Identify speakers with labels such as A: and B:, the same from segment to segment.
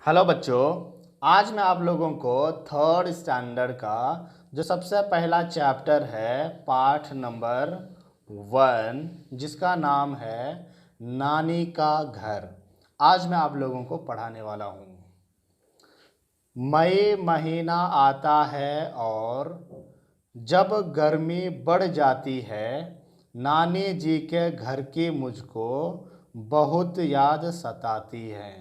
A: Hello बच्चों, आज मैं आप लोगों को थर्ड स्टैंडर्ड का जो सबसे पहला चैप्टर है पाठ नंबर 1 जिसका नाम है नानी का घर, आज मैं आप लोगों को पढ़ाने वाला हूँ। मई महीना आता है और जब गर्मी बढ़ जाती है, नानी जी के घर की मुझको बहुत याद सताती है।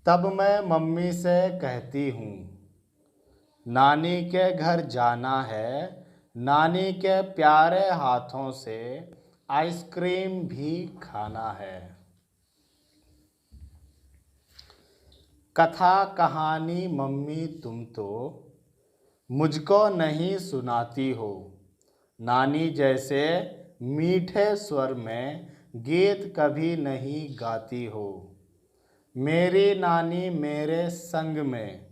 A: तब मैं मम्मी से कहती हूँ, नानी के घर जाना है, नानी के प्यारे हाथों से आइसक्रीम भी खाना है। कथा कहानी मम्मी तुम तो मुझको नहीं सुनाती हो, नानी जैसे मीठे स्वर में गीत कभी नहीं गाती हो। मेरी नानी मेरे संग में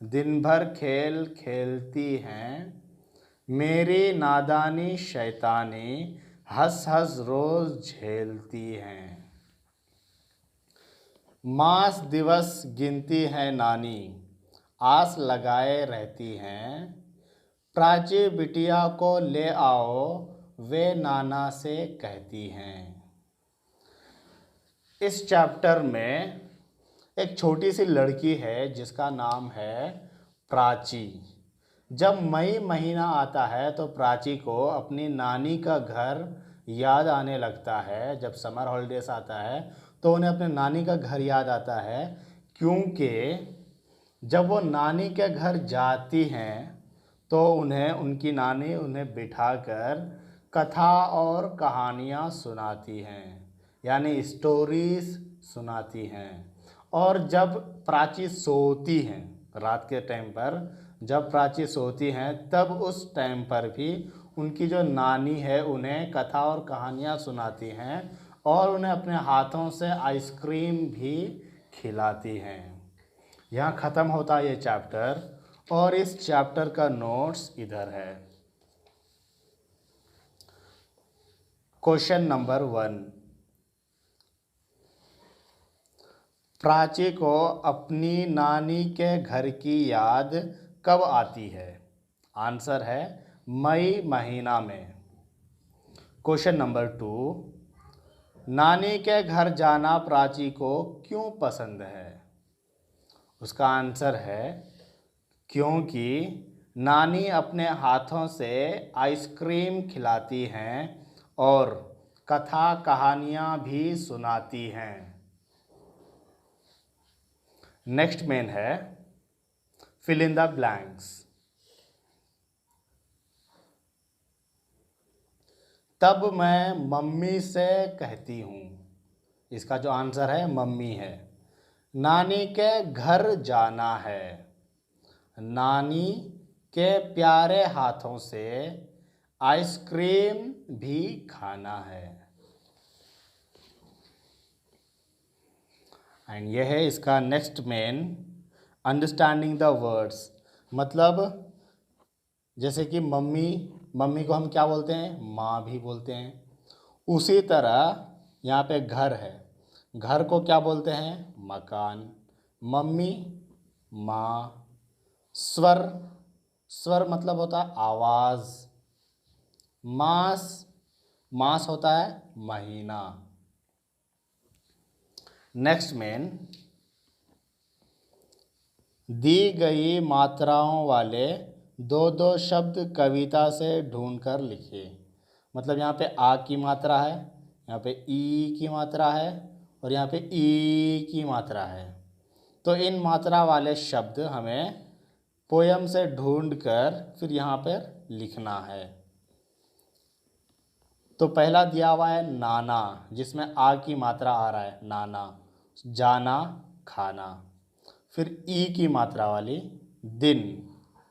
A: दिन भर खेल खेलती हैं, मेरी नादानी शैतानी हंस हंस रोज झेलती हैं। मास दिवस गिनती है नानी, आस लगाए रहती हैं, प्राची बिटिया को ले आओ वे नाना से कहती हैं। इस चैप्टर में एक छोटी सी लड़की है जिसका नाम है प्राची। जब मई महीना आता है तो प्राची को अपनी नानी का घर याद आने लगता है। जब समर हॉलीडेज आता है तो उन्हें अपने नानी का घर याद आता है, क्योंकि जब वो नानी के घर जाती हैं तो उन्हें उनकी नानी उन्हें बिठाकर कथा और कहानियाँ सुनाती हैं, यानी स्टोरीज सुनाती हैं। और जब प्राची सोती हैं, रात के टाइम पर जब प्राची सोती हैं तब उस टाइम पर भी उनकी जो नानी है उन्हें कथा और कहानियाँ सुनाती हैं और उन्हें अपने हाथों से आइसक्रीम भी खिलाती हैं। यहाँ ख़त्म होता है ये चैप्टर और इस चैप्टर का नोट्स इधर है। क्वेश्चन नंबर 1, प्राची को अपनी नानी के घर की याद कब आती है? आंसर है मई महीना में। क्वेश्चन नंबर 2, नानी के घर जाना प्राची को क्यों पसंद है? उसका आंसर है क्योंकि नानी अपने हाथों से आइसक्रीम खिलाती हैं और कथा कहानियाँ भी सुनाती हैं। नेक्स्ट मेन है फिल इन द ब्लैंक्स। तब मैं मम्मी से कहती हूँ, इसका जो आंसर है मम्मी है। नानी के घर जाना है, नानी के प्यारे हाथों से आइसक्रीम भी खाना है। एंड यह है इसका next main, understanding the words. मतलब जैसे कि मम्मी को हम क्या बोलते हैं? माँ भी बोलते हैं। उसी तरह यहाँ पे घर है, घर को क्या बोलते हैं? मकान। मम्मी, माँ। स्वर, स्वर मतलब होता है आवाज़। मास, मास होता है महीना। नेक्स्ट मेन, दी गई मात्राओं वाले दो दो शब्द कविता से ढूंढकर लिखिए। मतलब यहाँ पे आ की मात्रा है, यहाँ पे ई की मात्रा है और यहाँ पे ई की मात्रा है। तो इन मात्रा वाले शब्द हमें पोयम से ढूंढकर फिर यहाँ पर लिखना है। तो पहला दिया हुआ है नाना, जिसमें आ की मात्रा आ रहा है, नाना। जाना, खाना। फिर ई की मात्रा वाली दिन,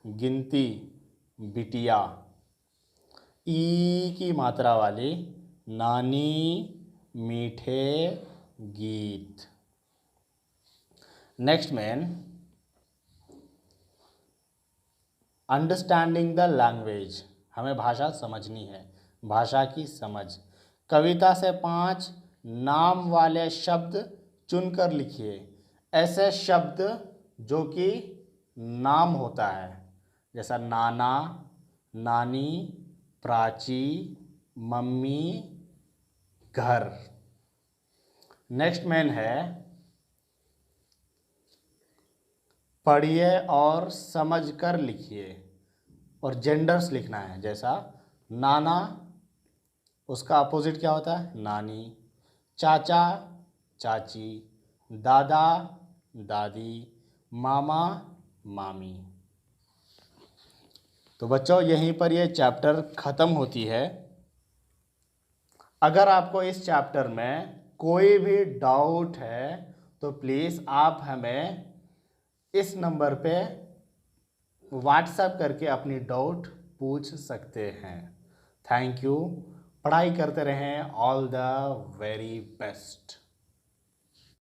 A: गिनती, बिटिया। ई की मात्रा वाली नानी, मीठे गीत। Next man, understanding the language, हमें भाषा समझनी है, भाषा की समझ। कविता से 5 नाम वाले शब्द चुनकर लिखिए ऐसे शब्द जो कि नाम होता है, जैसा नाना, नानी, प्राची, मम्मी, घर। नेक्स्ट मैन है पढ़िए और समझकर लिखिए और जेंडर्स लिखना है, जैसा नाना उसका अपोजिट क्या होता है, नानी, चाचा, चाची, दादा, दादी, मामा, मामी। तो बच्चों यहीं पर ये चैप्टर ख़त्म होती है। अगर आपको इस चैप्टर में कोई भी डाउट है तो प्लीज़ आप हमें इस नंबर पे व्हाट्सएप करके अपनी डाउट पूछ सकते हैं। Thank you. पढ़ाई करते रहें। All the very best.